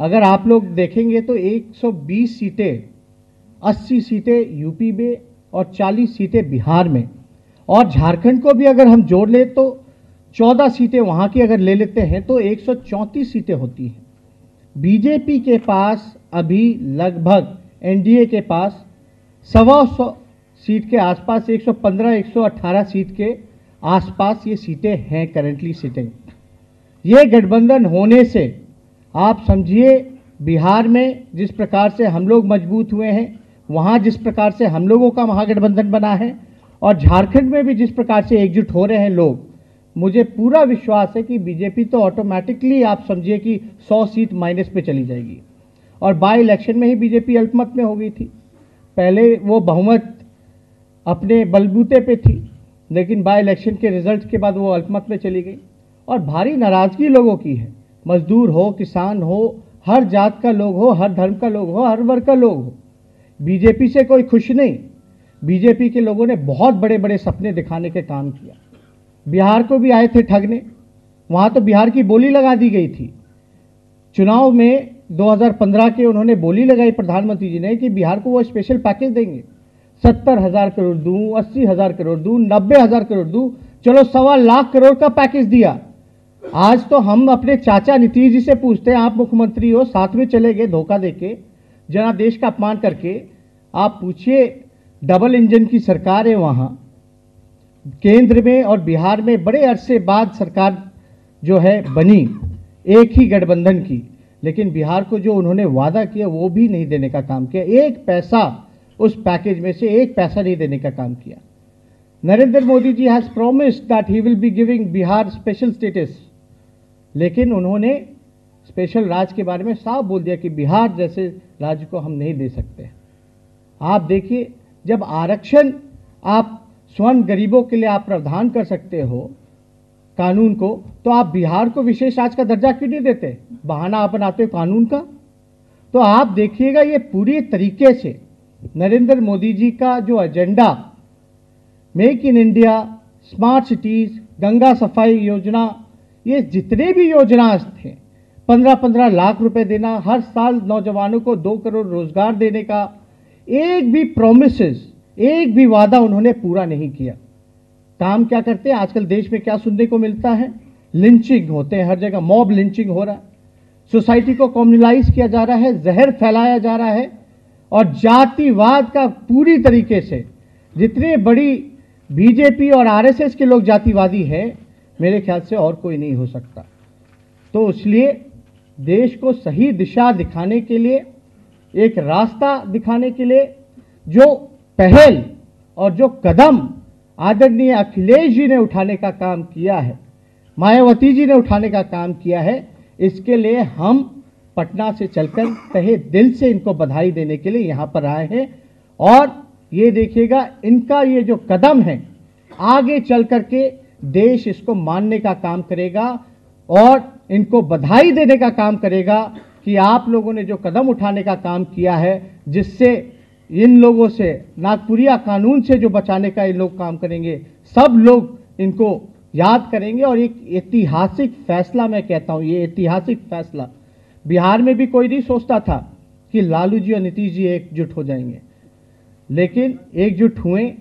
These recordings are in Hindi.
अगर आप लोग देखेंगे तो 120 सीटें, 80 सीटें यूपी में और 40 सीटें बिहार में, और झारखंड को भी अगर हम जोड़ ले तो 14 सीटें वहाँ की अगर ले लेते हैं तो 134 सीटें होती हैं। बीजेपी के पास अभी लगभग एनडीए के पास 125 सीट के आसपास, 115 118 सीट के आसपास ये सीटें हैं करंटली सिटिंग। ये गठबंधन होने से आप समझिए बिहार में जिस प्रकार से हम लोग मजबूत हुए हैं, वहाँ जिस प्रकार से हम लोगों का महागठबंधन बना है, और झारखंड में भी जिस प्रकार से एकजुट हो रहे हैं लोग, मुझे पूरा विश्वास है कि बीजेपी तो ऑटोमेटिकली आप समझिए कि 100 सीट माइनस पे चली जाएगी। और बाई इलेक्शन में ही बीजेपी अल्पमत में हो गई थी। पहले वो बहुमत अपने बलबूते पे थी, लेकिन बाई इलेक्शन के रिजल्ट के बाद वो अल्पमत में चली गई। और भारी नाराजगी लोगों की है, मजदूर हो, किसान हो, हर जात का लोग हो, हर धर्म का लोग हो, हर वर्ग का लोग हो, बीजेपी से कोई खुश नहीं। बीजेपी के लोगों ने बहुत बड़े बड़े सपने दिखाने के काम किया। बिहार को भी आए थे ठगने, वहाँ तो बिहार की बोली लगा दी गई थी। चुनाव में 2015 के उन्होंने बोली लगाई प्रधानमंत्री जी ने कि बिहार को वो स्पेशल पैकेज देंगे, 70,000 करोड़ दूं, 80,000 करोड़ दूं, 90,000 करोड़ दूं, चलो 1.25 लाख करोड़ का पैकेज दिया। आज तो हम अपने चाचा नीतीश जी से पूछते हैं, आप मुख्यमंत्री हो, साथ में चले गए धोखा देके, जनादेश का अपमान करके। आप पूछिए, डबल इंजन की सरकार है वहाँ केंद्र में और बिहार में, बड़े अरसे बाद सरकार जो है बनी एक ही गठबंधन की, लेकिन बिहार को जो उन्होंने वादा किया वो भी नहीं देने का काम किया। एक पैसा उस पैकेज में से एक पैसा नहीं देने का काम किया। Narendra Modi ji has promised that he will be giving Bihar special status, लेकिन उन्होंने स्पेशल राज्य के बारे में साफ बोल दिया कि बिहार जैसे राज्य को हम नहीं दे सकते। आप देखिए, जब आरक्षण आप स्वर्ण गरीबों के लिए आप प्रावधान कर सकते हो कानून को, तो आप बिहार को विशेष राज्य का दर्जा क्यों नहीं देते? बहाना आप बनाते हो कानून का। तो आप देखिएगा, ये पूरी तरीके से नरेंद्र मोदी जी का जो agenda, make in India, smart cities, Ganga सफाई योजना, ये जितने भी योजना थे, 15-15 लाख रुपए देना, हर साल नौजवानों को 2 करोड़ रोजगार देने का, एक भी प्रोमिसेस, एक भी वादा उन्होंने पूरा नहीं किया। काम क्या करते हैं आजकल देश में? क्या सुनने को मिलता है? लिंचिंग होते हैं हर जगह, मॉब लिंचिंग हो रहा है, सोसाइटी को कम्युनलाइज किया जा रहा है, जहर फैलाया जा रहा है, और जातिवाद का पूरी तरीके से, जितने बड़ी बीजेपी और आरएसएस के लोग जातिवादी हैं, मेरे ख्याल से और कोई नहीं हो सकता। तो इसलिए देश को सही दिशा दिखाने के लिए, एक रास्ता दिखाने के लिए जो पहल और जो कदम आदरणीय अखिलेश जी ने उठाने का काम किया है, मायावती जी ने उठाने का काम किया है, इसके लिए हम पटना से चलकर तहे दिल से इनको बधाई देने के लिए यहाँ पर आए हैं। और ये देखिएगा, इनका ये जो कदम है, आगे चल करके देश इसको मानने का काम करेगा और इनको बधाई देने का काम करेगा कि आप लोगों ने जो कदम उठाने का काम किया है, जिससे इन लोगों से, नागपुरिया कानून से जो बचाने का ये लोग काम करेंगे, सब लोग इनको याद करेंगे। और एक ऐतिहासिक फैसला, मैं कहता हूँ ये ऐतिहासिक फैसला, बिहार में भी कोई नहीं सोचता था कि लालू जी और नीतीश जी एकजुट हो जाएंगे, लेकिन एकजुट हुए।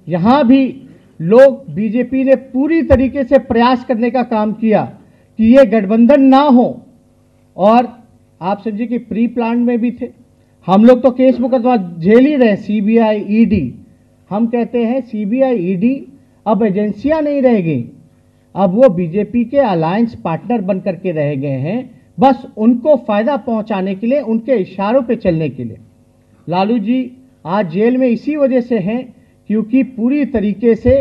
यहाँ भी लोग, बीजेपी ने पूरी तरीके से प्रयास करने का काम किया कि ये गठबंधन ना हो, और आप समझिए कि प्री प्लान में भी थे। हम लोग तो केस मुकदमा झेल ही रहे, सीबीआई, ईडी। हम कहते हैं सीबीआई, ईडी अब एजेंसियां नहीं रह गई, अब वो बीजेपी के अलायंस पार्टनर बन करके रह गए हैं, बस उनको फायदा पहुंचाने के लिए, उनके इशारों पे चलने के लिए। लालू जी आज जेल में इसी वजह से हैं क्योंकि पूरी तरीके से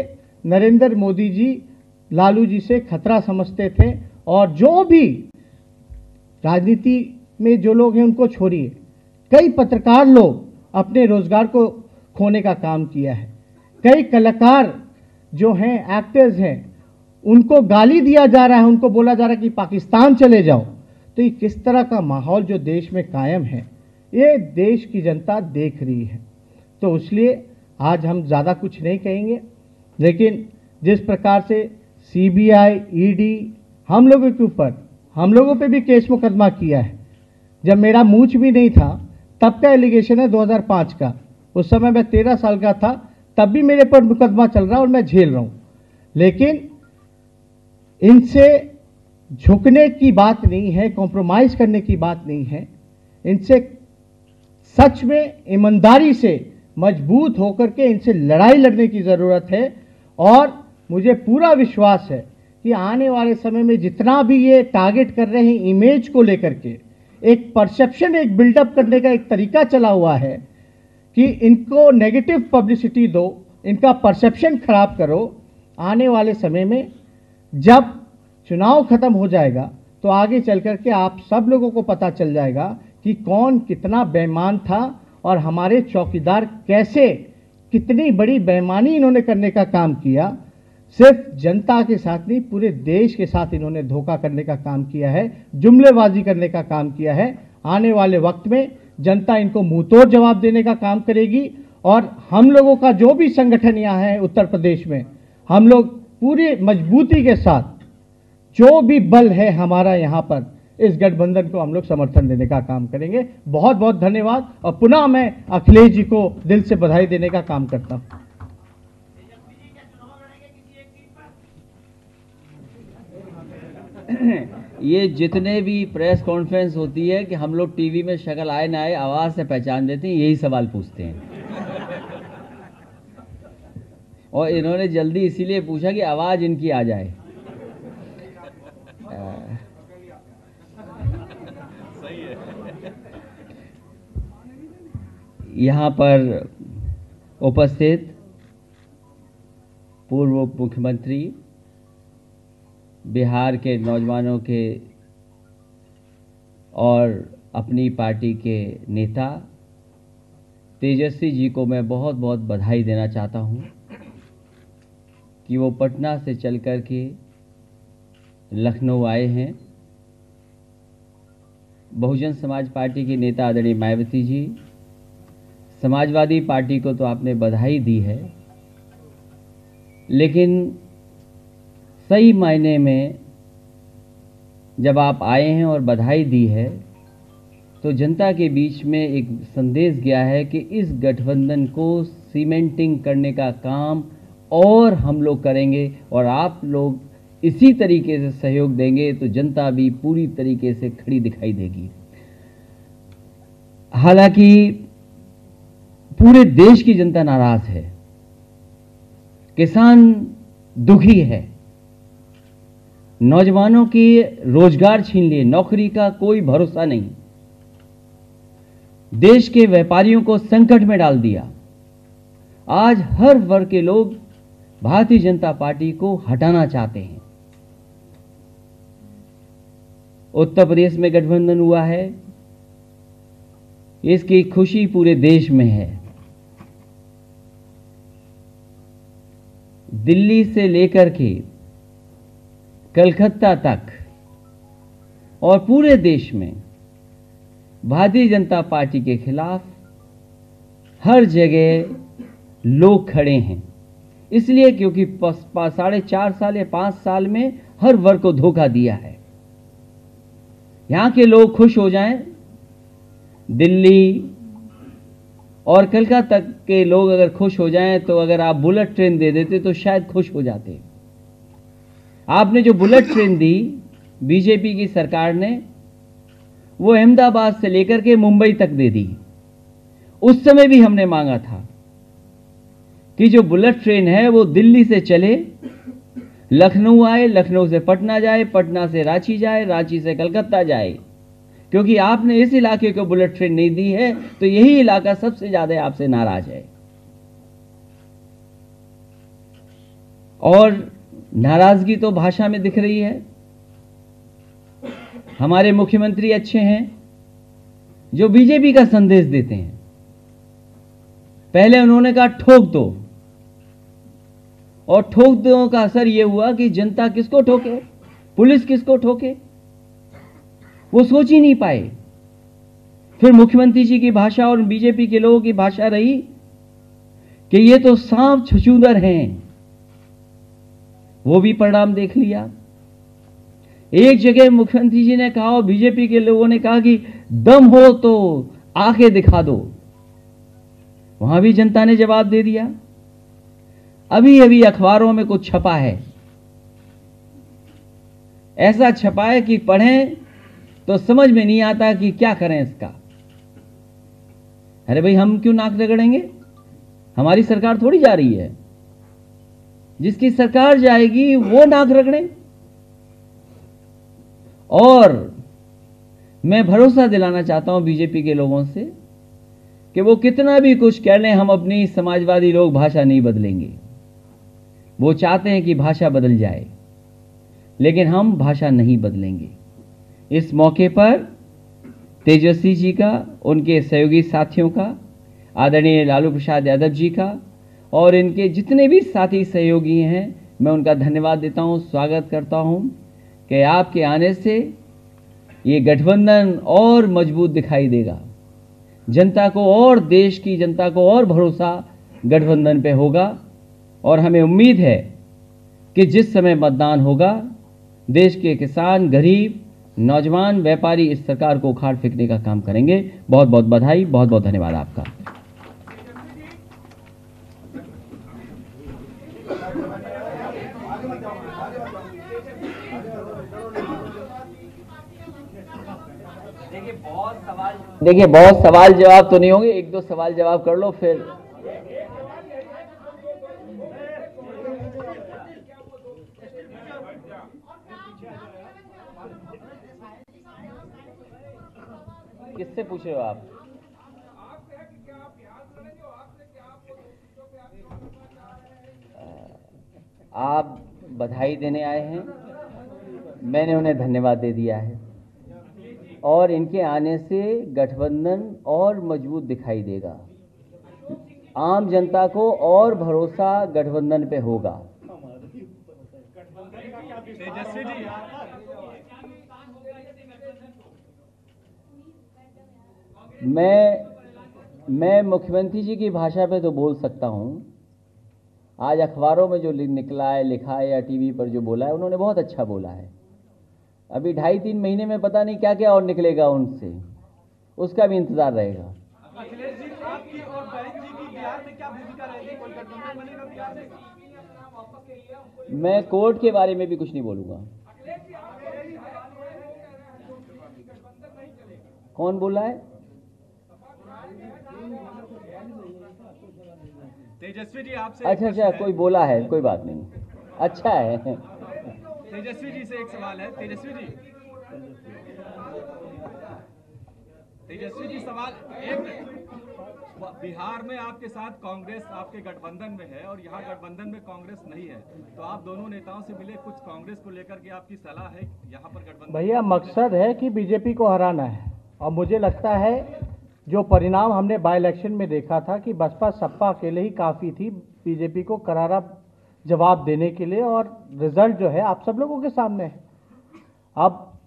नरेंद्र मोदी जी लालू जी से खतरा समझते थे, और जो भी राजनीति में जो लोग हैं उनको छोड़िए, कई पत्रकार लोग अपने रोजगार को खोने का काम किया है, कई कलाकार जो हैं, एक्टर्स हैं, उनको गाली दिया जा रहा है, उनको बोला जा रहा है कि पाकिस्तान चले जाओ। तो ये किस तरह का माहौल जो देश में कायम है, ये देश की जनता देख रही है। तो इसलिए आज हम ज़्यादा कुछ नहीं कहेंगे, लेकिन जिस प्रकार से सीबीआई, ईडी हम लोगों के ऊपर, हम लोगों पे भी केस मुकदमा किया है, जब मेरा मूंछ भी नहीं था, तब का एलिगेशन है 2005 का। उस समय मैं 13 साल का था, तब भी मेरे पर मुकदमा चल रहा है और मैं झेल रहा हूं। लेकिन इनसे झुकने की बात नहीं है, कॉम्प्रोमाइज करने की बात नहीं है। इनसे सच में ईमानदारी से मजबूत होकर के इनसे लड़ाई लड़ने की जरूरत है। और मुझे पूरा विश्वास है कि आने वाले समय में जितना भी ये टारगेट कर रहे हैं इमेज को लेकर के, एक परसेप्शन, एक बिल्डअप करने का एक तरीका चला हुआ है कि इनको नेगेटिव पब्लिसिटी दो, इनका परसेप्शन खराब करो। आने वाले समय में जब चुनाव खत्म हो जाएगा तो आगे चल करके आप सब लोगों को पता चल जाएगा कि कौन कितना बेईमान था और हमारे चौकीदार कैसे, कितनी बड़ी बेईमानी इन्होंने करने का काम किया। सिर्फ जनता के साथ नहीं, पूरे देश के साथ इन्होंने धोखा करने का काम किया है, जुमलेबाजी करने का काम किया है। आने वाले वक्त में जनता इनको मुंहतोड़ जवाब देने का काम करेगी। और हम लोगों का जो भी संगठन यहाँ है उत्तर प्रदेश में, हम लोग पूरी मजबूती के साथ, जो भी बल है हमारा यहाँ पर, इस गठबंधन को हम लोग समर्थन देने का काम करेंगे। बहुत बहुत धन्यवाद। और पुनः मैं अखिलेश जी को दिल से बधाई देने का काम करता हूँ। ये जितने भी प्रेस कॉन्फ्रेंस होती है कि हम लोग टीवी में शक्ल आए ना आए आवाज से पहचान देते हैं, यही सवाल पूछते हैं। और इन्होंने जल्दी इसीलिए पूछा कि आवाज इनकी आ जाए। यहाँ पर उपस्थित पूर्व मुख्यमंत्री, बिहार के नौजवानों के और अपनी पार्टी के नेता तेजस्वी जी को मैं बहुत बहुत बधाई देना चाहता हूँ कि वो पटना से चल कर के लखनऊ आए हैं। बहुजन समाज पार्टी की नेता आदरणीय मायावती जी, समाजवादी पार्टी को तो आपने बधाई दी है, लेकिन सही मायने में जब आप आए हैं और बधाई दी है तो जनता के बीच में एक संदेश गया है कि इस गठबंधन को सीमेंटिंग करने का काम और हम लोग करेंगे और आप लोग इसी तरीके से सहयोग देंगे तो जनता भी पूरी तरीके से खड़ी दिखाई देगी। हालांकि पूरे देश की जनता नाराज है, किसान दुखी है, नौजवानों की रोजगार छीन लिए, नौकरी का कोई भरोसा नहीं, देश के व्यापारियों को संकट में डाल दिया। आज हर वर्ग के लोग भारतीय जनता पार्टी को हटाना चाहते हैं। उत्तर प्रदेश में गठबंधन हुआ है, इसकी खुशी पूरे देश में है। दिल्ली से लेकर के कलकत्ता तक और पूरे देश में भारतीय जनता पार्टी के खिलाफ हर जगह लोग खड़े हैं। इसलिए क्योंकि 4.5 साल या 5 साल में हर वर्ग को धोखा दिया है। यहां के लोग खुश हो जाएं, दिल्ली और कलकत्ता तक के लोग अगर खुश हो जाएं तो अगर आप बुलेट ट्रेन दे देते तो शायद खुश हो जाते। आपने जो बुलेट ट्रेन दी बीजेपी की सरकार ने, वो अहमदाबाद से लेकर के मुंबई तक दे दी। उस समय भी हमने मांगा था कि जो बुलेट ट्रेन है वो दिल्ली से चले, लखनऊ आए, लखनऊ से पटना जाए, पटना से रांची जाए, रांची से कलकत्ता जाए। क्योंकि आपने इस इलाके को बुलेट ट्रेन नहीं दी है तो यही इलाका सबसे ज्यादा आपसे नाराज है। और नाराजगी तो भाषा में दिख रही है। हमारे मुख्यमंत्री अच्छे हैं जो बीजेपी का संदेश देते हैं। पहले उन्होंने कहा ठोक दो, और ठोक दो का असर यह हुआ कि जनता किसको ठोके, पुलिस किसको ठोके, वो सोच ही नहीं पाए। फिर मुख्यमंत्री जी की भाषा और बीजेपी के लोगों की भाषा रही कि ये तो सांप छछूंदर हैं। वो भी परिणाम देख लिया। एक जगह मुख्यमंत्री जी ने कहा और बीजेपी के लोगों ने कहा कि दम हो तो आके दिखा दो। वहां भी जनता ने जवाब दे दिया। अभी अभी अखबारों में कुछ छपा है, ऐसा छपा है कि पढ़ें तो समझ में नहीं आता कि क्या करें इसका। अरे भाई, हम क्यों नाक रगड़ेंगे? हमारी सरकार थोड़ी जा रही है, जिसकी सरकार जाएगी वो नाक रगड़े। और मैं भरोसा दिलाना चाहता हूं बीजेपी के लोगों से कि वो कितना भी कुछ कह लें, हम अपनी समाजवादी लोग भाषा नहीं बदलेंगे। वो चाहते हैं कि भाषा बदल जाए, लेकिन हम भाषा नहीं बदलेंगे। इस मौके पर तेजस्वी जी का, उनके सहयोगी साथियों का, आदरणीय लालू प्रसाद यादव जी का और इनके जितने भी साथी सहयोगी हैं, मैं उनका धन्यवाद देता हूं, स्वागत करता हूं कि आपके आने से ये गठबंधन और मजबूत दिखाई देगा। जनता को और, देश की जनता को और भरोसा गठबंधन पे होगा और हमें उम्मीद है कि जिस समय मतदान होगा, देश के किसान, गरीब, नौजवान, व्यापारी इस सरकार को उखाड़ फेंकने का काम करेंगे। बहुत बहुत बधाई, बहुत बहुत धन्यवाद आपका। देखिए बहुत सवाल जवाब तो नहीं होंगे, एक दो सवाल जवाब कर लो फिर। किससे पूछ रहे हो आप? आप बधाई देने आए हैं, मैंने उन्हें धन्यवाद दे दिया है और इनके आने से गठबंधन और मजबूत दिखाई देगा। आम जनता को और भरोसा गठबंधन पे होगा। तेजस्वी जी, मैं मुख्यमंत्री जी की भाषा पे तो बोल सकता हूं। आज अखबारों में जो निकला है, लिखा है या टीवी पर जो बोला है, उन्होंने बहुत अच्छा बोला है। अभी 2.5-3 महीने में पता नहीं क्या क्या और निकलेगा उनसे, उसका भी इंतजार रहेगा। अखिलेश जी, आपकी और बहन जी की बिहार में क्या भूमिका रहेगी? कोई गठबंधन बनेगा बिहार में? मैं कोर्ट के बारे में भी कुछ नहीं बोलूंगा। कौन बोला है? तेजस्वी जी, आपसे अच्छा, कोई बोला है, कोई बात नहीं, अच्छा है। तेजस्वी जी से एक सवाल है। तेजस्वी जी सवाल एक, बिहार में आपके साथ कांग्रेस आपके गठबंधन में है और यहाँ गठबंधन में कांग्रेस नहीं है, तो आप दोनों नेताओं से मिले, कुछ कांग्रेस को लेकर के आपकी सलाह है यहाँ पर गठबंधन? भैया, मकसद है कि बीजेपी को हराना है और मुझे लगता है जो परिणाम हमने बाई इलेक्शन में देखा था कि बसपा सपा अकेले ही काफ़ी थी बीजेपी को करारा जवाब देने के लिए, और रिजल्ट जो है आप सब लोगों के सामने है। अब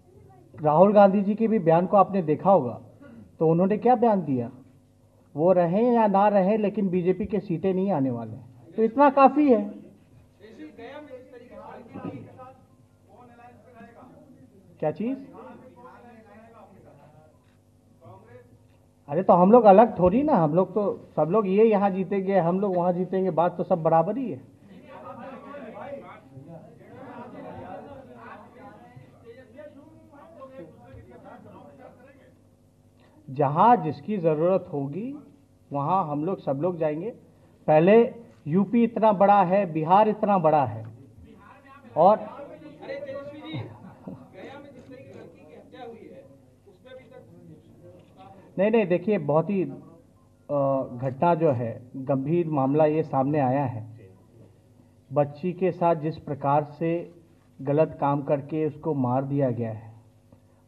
राहुल गांधी जी के भी बयान को आपने देखा होगा, तो उन्होंने क्या बयान दिया, वो रहें या ना रहें लेकिन बीजेपी के सीटें नहीं आने वाले, तो इतना काफ़ी है। क्या चीज़? अरे तो हम लोग अलग थोड़ी ना, हम लोग तो सब लोग ये यहाँ जीतेंगे, हम लोग वहाँ जीतेंगे, बात तो सब बराबर ही है। जहाँ जिसकी ज़रूरत होगी वहाँ हम लोग सब लोग जाएंगे। पहले यूपी इतना बड़ा है, बिहार इतना बड़ा है, और नहीं, देखिए बहुत ही घटना जो है, गंभीर मामला ये सामने आया है। बच्ची के साथ जिस प्रकार से गलत काम करके उसको मार दिया गया है,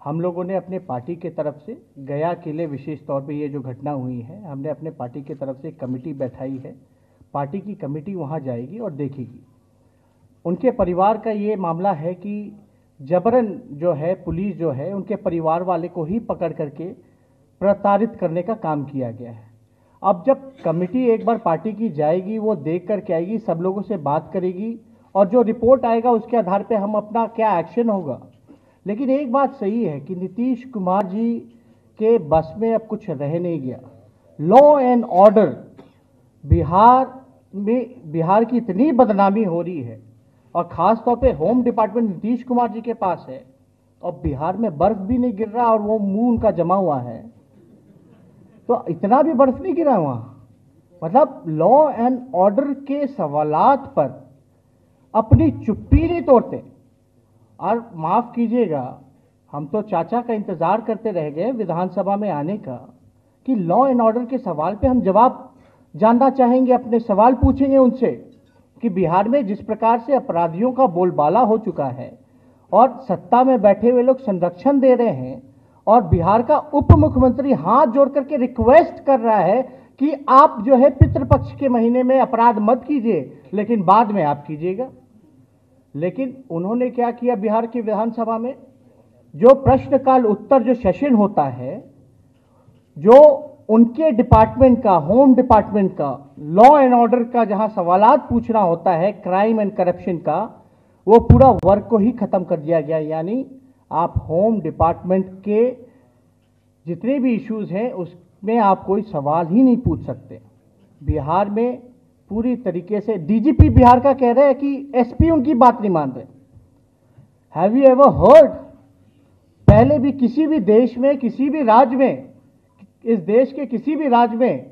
हम लोगों ने अपने पार्टी के तरफ से गया के लिए विशेष तौर पे ये जो घटना हुई है, हमने अपने पार्टी की तरफ से एक कमेटी बैठाई है। पार्टी की कमेटी वहाँ जाएगी और देखेगी। उनके परिवार का ये मामला है कि जबरन जो है पुलिस जो है उनके परिवार वाले को ही पकड़ करके प्रताड़ित करने का काम किया गया है। अब जब कमेटी एक बार पार्टी की जाएगी, वो देख करके आएगी, सब लोगों से बात करेगी और जो रिपोर्ट आएगा उसके आधार पे हम अपना क्या एक्शन होगा, लेकिन एक बात सही है कि नीतीश कुमार जी के बस में अब कुछ रह नहीं गया। लॉ एंड ऑर्डर बिहार की इतनी बदनामी हो रही है, और ख़ास तौर पे होम डिपार्टमेंट नीतीश कुमार जी के पास है, और बिहार में बर्फ भी नहीं गिर रहा और वो मुंह उनका जमा हुआ है, तो इतना भी बर्फ नहीं गिरा वहाँ। मतलब लॉ एंड ऑर्डर के सवालात पर अपनी चुप्पी नहीं तोड़ते। और माफ़ कीजिएगा, हम तो चाचा का इंतज़ार करते रह गए विधानसभा में आने का कि लॉ एंड ऑर्डर के सवाल पे हम जवाब जानना चाहेंगे, अपने सवाल पूछेंगे उनसे कि बिहार में जिस प्रकार से अपराधियों का बोलबाला हो चुका है और सत्ता में बैठे हुए लोग संरक्षण दे रहे हैं, और बिहार का उप मुख्यमंत्री हाथ जोड़ करके रिक्वेस्ट कर रहा है कि आप जो है पितृपक्ष के महीने में अपराध मत कीजिए, लेकिन बाद में आप कीजिएगा। लेकिन उन्होंने क्या किया बिहार की विधानसभा में? जो प्रश्नकाल उत्तर जो सेशन होता है, जो उनके डिपार्टमेंट का, होम डिपार्टमेंट का, लॉ एंड ऑर्डर का जहां सवालात पूछना होता है, क्राइम एंड करप्शन का, वो पूरा वर्क को ही खत्म कर दिया गया। यानी आप होम डिपार्टमेंट के जितने भी इश्यूज हैं उसमें आप कोई सवाल ही नहीं पूछ सकते। बिहार में पूरी तरीके से डीजीपी बिहार का कह रहे हैं कि एसपी उनकी बात नहीं मान रहे। Have you ever heard? पहले भी किसी भी देश में, किसी भी राज्य में, इस देश के किसी भी राज्य में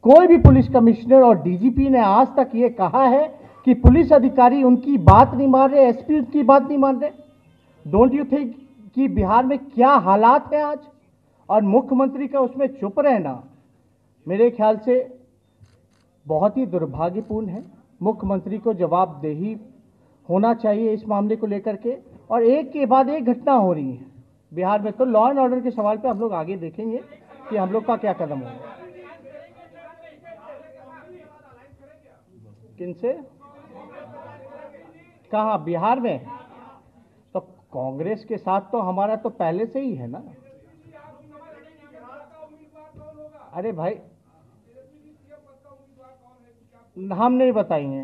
कोई भी पुलिस कमिश्नर और डीजीपी ने आज तक ये कहा है कि पुलिस अधिकारी उनकी बात नहीं मान रहे, एसपी उनकी बात नहीं मान रहे? डोंट यू थिंक कि बिहार में क्या हालात है आज, और मुख्यमंत्री का उसमें चुप रहना मेरे ख्याल से बहुत ही दुर्भाग्यपूर्ण है। मुख्यमंत्री को जवाबदेही होना चाहिए इस मामले को लेकर के, और एक के बाद एक घटना हो रही है बिहार में। तो लॉ एंड ऑर्डर के सवाल पे हम लोग आगे देखेंगे कि हम लोग का क्या कदम होगा। किनसे? कहाँ? बिहार में? तो कांग्रेस के साथ तो हमारा तो पहले से ही है ना। अरे भाई, हम नहीं बताएंगे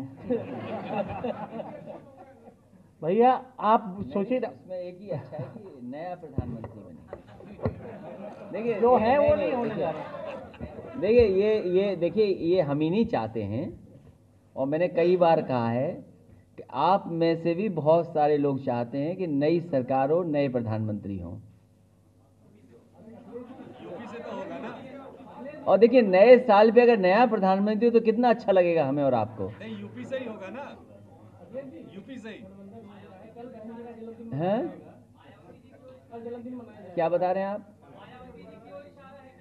भैया, आप सोचिए। इसमें एक ही अच्छा है कि नया प्रधानमंत्री बने। देखिए जो है वो नहीं होने जा रहा। देखिए ये हम ही नहीं चाहते हैं, और मैंने कई बार कहा है कि आप में से भी बहुत सारे लोग चाहते हैं कि नई सरकार हो, नए प्रधानमंत्री हों। और देखिए नए साल पे अगर नया प्रधानमंत्री हो तो कितना अच्छा लगेगा हमें और आपको। नहीं, यूपी से ही होगा ना, यूपी से ही। हैं? क्या बता रहे हैं आप?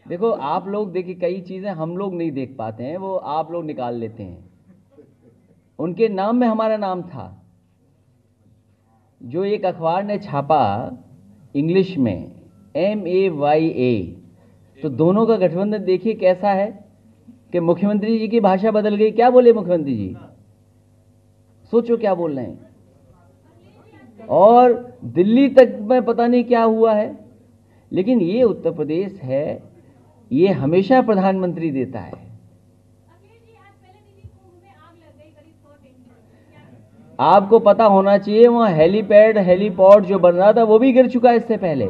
देखो आप लोग, देखिए कई चीजें हम लोग नहीं देख पाते हैं, वो आप लोग निकाल लेते हैं। उनके नाम में हमारा नाम था। जो एक अखबार ने छापा इंग्लिश में MAYA, तो दोनों का गठबंधन देखिए कैसा है कि मुख्यमंत्री जी की भाषा बदल गई। क्या बोले मुख्यमंत्री जी? सोचो क्या बोल रहे हैं। और दिल्ली तक में पता नहीं क्या हुआ है, लेकिन ये उत्तर प्रदेश है, ये हमेशा प्रधानमंत्री देता है। आपको पता होना चाहिए वहां हेलीपॉड जो बन रहा था वो भी गिर चुका है इससे पहले।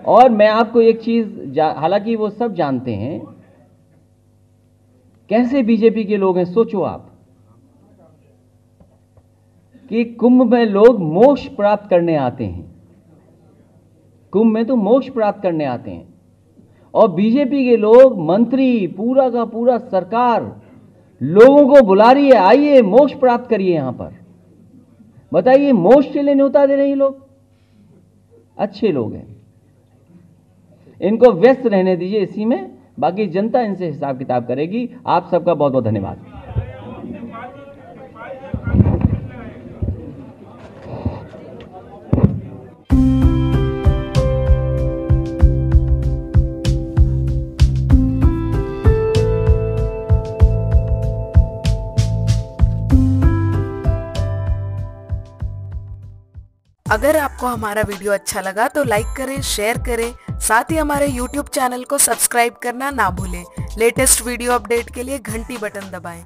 और मैं आपको एक चीज, हालांकि वो सब जानते हैं कैसे बीजेपी के लोग हैं। सोचो आप कि कुंभ में लोग मोक्ष प्राप्त करने आते हैं, कुंभ में तो मोक्ष प्राप्त करने आते हैं, और बीजेपी के लोग, मंत्री, पूरा का पूरा सरकार लोगों को बुला रही है, आइए मोक्ष प्राप्त करिए यहां पर। बताइए, मोक्ष के लिए न्योता दे रहे हैं लोग। अच्छे लोग हैं, इनको व्यस्त रहने दीजिए इसी में, बाकी जनता इनसे हिसाब किताब करेगी। आप सबका बहुत बहुत धन्यवाद। अगर आपको हमारा वीडियो अच्छा लगा तो लाइक करें, शेयर करें, साथ ही हमारे YouTube चैनल को सब्सक्राइब करना ना भूलें। लेटेस्ट वीडियो अपडेट के लिए घंटी बटन दबाएं।